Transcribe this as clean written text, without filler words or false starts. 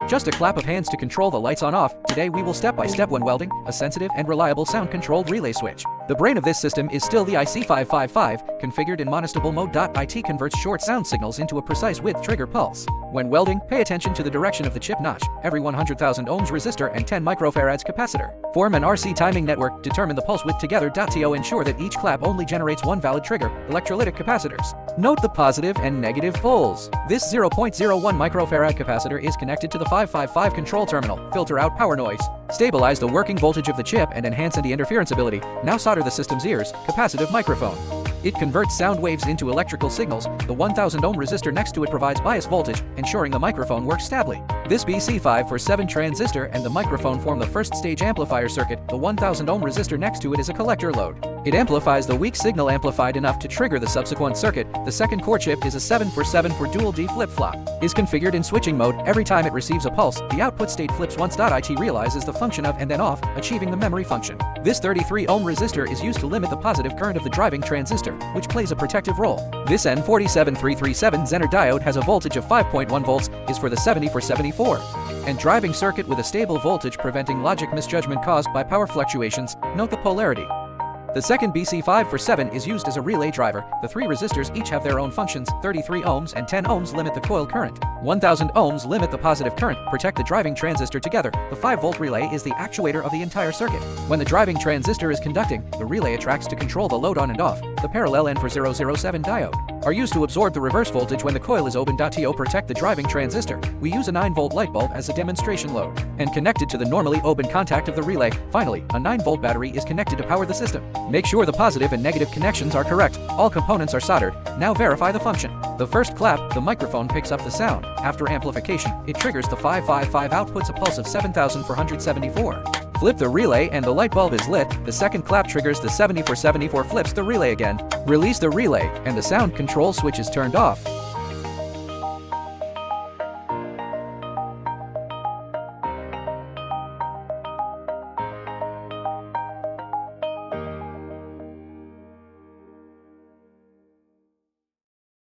Just a clap of hands to control the lights on off. Today we will step by step when welding a sensitive and reliable sound-controlled relay switch. The brain of this system is still the IC555, configured in monostable mode. It converts short sound signals into a precise width trigger pulse. When welding, pay attention to the direction of the chip notch, every 100,000 ohms resistor and 10 microfarads capacitor. Form an RC timing network, determine the pulse width together. To ensure that each clap only generates one valid trigger, electrolytic capacitors. Note the positive and negative poles. This 0.01 microfarad capacitor is connected to the 555 control terminal. Filter out power noise. Stabilize the working voltage of the chip and enhance anti-interference ability. Now solder the system's ears, capacitive microphone. It converts sound waves into electrical signals. The 1000 ohm resistor next to it provides bias voltage, ensuring the microphone works stably. This BC547 transistor and the microphone form the first stage amplifier circuit. The 1000 ohm resistor next to it is a collector load. It amplifies the weak signal amplified enough to trigger the subsequent circuit. The second core chip is a 747 for dual D flip-flop. Is configured in switching mode. Every time it receives a pulse, the output state flips once. It realizes the function of and then off, achieving the memory function. This 33 ohm resistor is used to limit the positive current of the driving transistor, which plays a protective role. This N47337 Zener diode has a voltage of 5.1 volts, is for the 7474. And driving circuit with a stable voltage preventing logic misjudgment caused by power fluctuations. Note the polarity. The second BC547 is used as a relay driver. The three resistors each have their own functions. 33 ohms and 10 ohms limit the coil current. 1000 ohms limit the positive current, protect the driving transistor together. The 5-volt relay is the actuator of the entire circuit. When the driving transistor is conducting, the relay attracts to control the load on and off. The parallel N4007 diode are used to absorb the reverse voltage when the coil is open. To protect the driving transistor, we use a 9-volt light bulb as a demonstration load and connected to the normally open contact of the relay. Finally, a 9-volt battery is connected to power the system. Make sure the positive and negative connections are correct. All components are soldered. Now verify the function. The first clap, the microphone picks up the sound. After amplification, it triggers the 555, outputs a pulse of 7474. Flip the relay and the light bulb is lit. The second clap triggers the 7474, flips the relay again. Release the relay and the sound control switch is turned off.